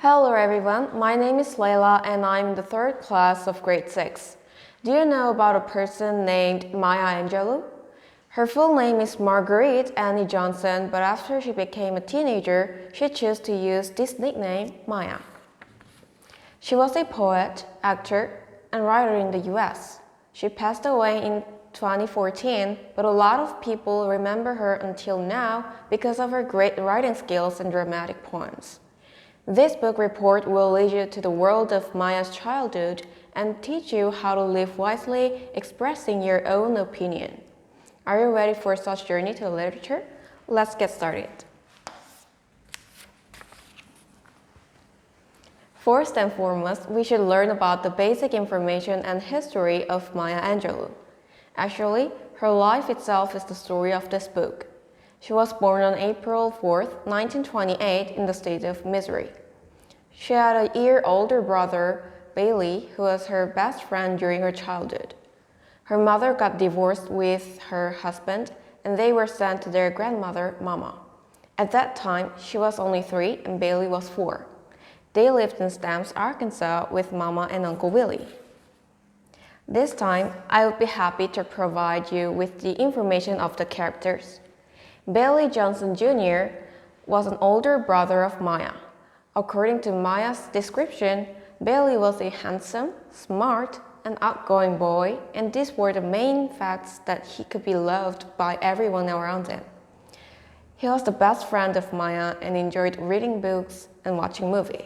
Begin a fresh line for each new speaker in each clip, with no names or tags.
Hello everyone, my name is Layla and I'm in the third class of grade 6. Do you know about a person named Maya Angelou? Her full name is Marguerite Annie Johnson, but after she became a teenager, she chose to use this nickname, Maya. She was a poet, actor, and writer in the US. She passed away in 2014, but a lot of people remember her until now because of her great writing skills and dramatic poems. This book report will lead you to the world of Maya's childhood and teach you how to live wisely, expressing your own opinion. Are you ready for such journey to literature? Let's get started. First and foremost, we should learn about the basic information and history of Maya Angelou. Actually, her life itself is the story of this book. She was born on April 4, 1928 in the state of Missouri. She had a year older brother, Bailey, who was her best friend during her childhood. Her mother got divorced with her husband and they were sent to their grandmother, Mama. At that time, she was only 3 and Bailey was 4. They lived in Stamps, Arkansas with Mama and Uncle Willie. This time, I would be happy to provide you with the information of the characters. Bailey Johnson Jr. was an older brother of Maya. According to Maya's description, Bailey was a handsome, smart, and outgoing boy, and these were the main facts that he could be loved by everyone around him. He was the best friend of Maya and enjoyed reading books and watching movies.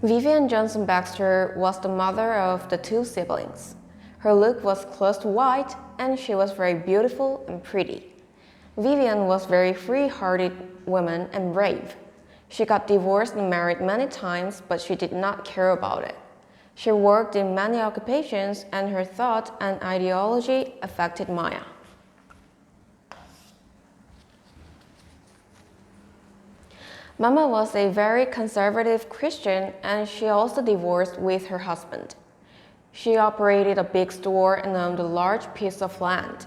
Vivian Johnson Baxter was the mother of the 2 siblings. Her look was close to white, and she was very beautiful and pretty. Vivian was a very free-hearted woman and brave. She got divorced and married many times, but she did not care about it. She worked in many occupations, and her thought and ideology affected Maya. Mama was a very conservative Christian, and she also divorced with her husband. She operated a big store and owned a large piece of land.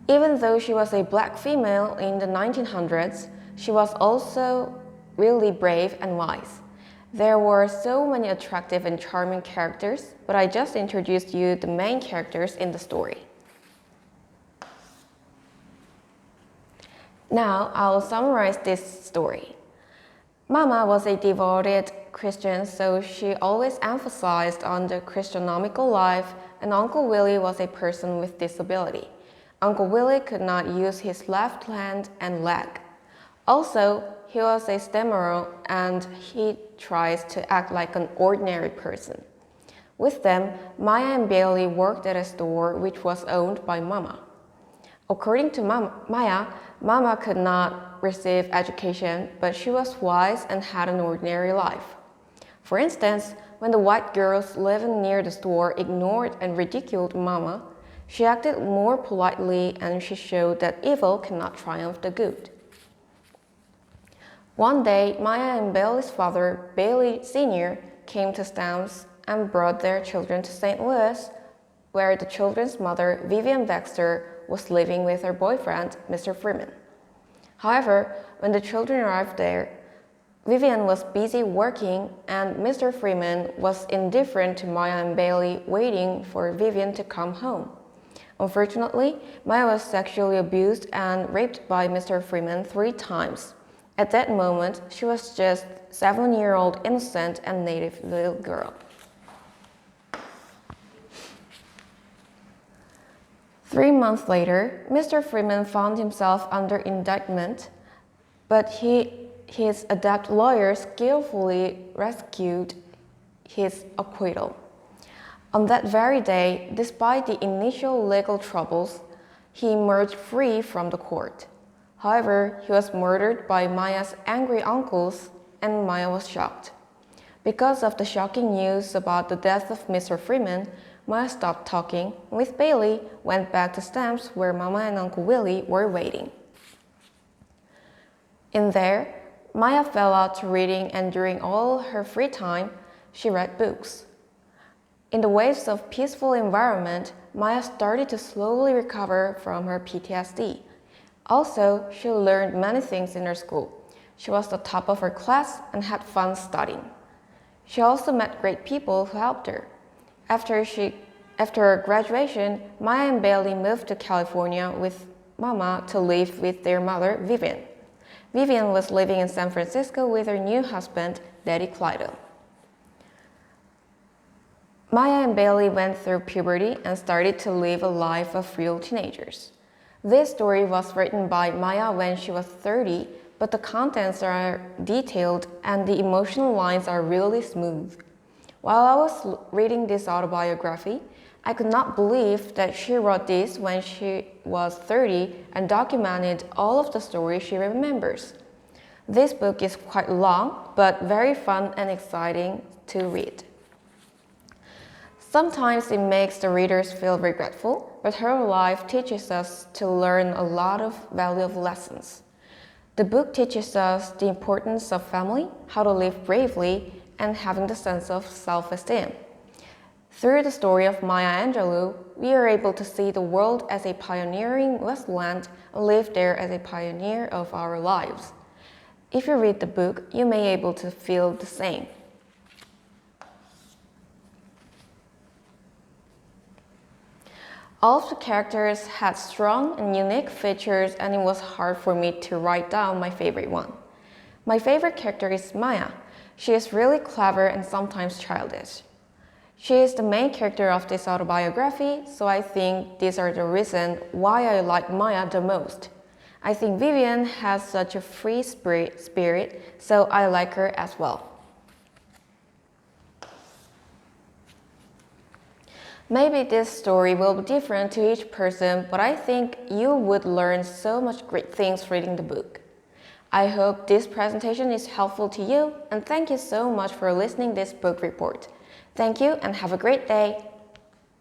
Even though she was a black female in the 1900s, she was also really brave and wise. There were so many attractive and charming characters, but I just introduced you the main characters in the story. Now I'll summarize this story. Mama was a devoted Christian, so she always emphasized on the Christianomical life, and Uncle Willie was a person with disability. Uncle Willie could not use his left hand and leg. Also, he was a stammerer and he tries to act like an ordinary person. With them, Maya and Bailey worked at a store which was owned by Mama. According to Maya, Mama could not receive education, but she was wise and had an ordinary life. For instance, when the white girls living near the store ignored and ridiculed Mama, she acted more politely and she showed that evil cannot triumph the good. One day, Maya and Bailey's father, Bailey Sr., came to Stamps and brought their children to St. Louis, where the children's mother, Vivian Baxter, was living with her boyfriend, Mr. Freeman. However, when the children arrived there, Vivian was busy working and Mr. Freeman was indifferent to Maya and Bailey, waiting for Vivian to come home. Unfortunately, Maya was sexually abused and raped by Mr. Freeman 3 times. At that moment, she was just a 7-year-old innocent and native little girl. 3 months later, Mr. Freeman found himself under indictment, but his adept lawyer skillfully rescued his acquittal. On that very day, despite the initial legal troubles, he emerged free from the court. However, he was murdered by Maya's angry uncles, and Maya was shocked. Because of the shocking news about the death of Mr. Freeman, Maya stopped talking, and with Bailey, went back to Stamps where Mama and Uncle Willie were waiting. In there, Maya fell out to reading, and during all her free time, she read books. In the waves of peaceful environment, Maya started to slowly recover from her PTSD. Also, she learned many things in her school. She was the top of her class and had fun studying. She also met great people who helped her. After her graduation, Maya and Bailey moved to California with Mama to live with their mother, Vivian. Vivian was living in San Francisco with her new husband, Daddy Clydo. Maya and Bailey went through puberty and started to live a life of real teenagers. This story was written by Maya when she was 30, but the contents are detailed and the emotional lines are really smooth. While I was reading this autobiography, I could not believe that she wrote this when she was 30 and documented all of the stories she remembers. This book is quite long, but very fun and exciting to read. Sometimes it makes the readers feel regretful, but her life teaches us to learn a lot of valuable lessons. The book teaches us the importance of family, how to live bravely, and having the sense of self-esteem. Through the story of Maya Angelou, we are able to see the world as a pioneering Westland and live there as a pioneer of our lives. If you read the book, you may be able to feel the same. All of the characters had strong and unique features, and it was hard for me to write down my favorite one. My favorite character is Maya. She is really clever and sometimes childish. She is the main character of this autobiography, so I think these are the reasons why I like Maya the most. I think Vivian has such a free spirit, so I like her as well. Maybe this story will be different to each person, but I think you would learn so much great things reading the book. I hope this presentation is helpful to you, and thank you so much for listening to this book report. Thank you and have a great day.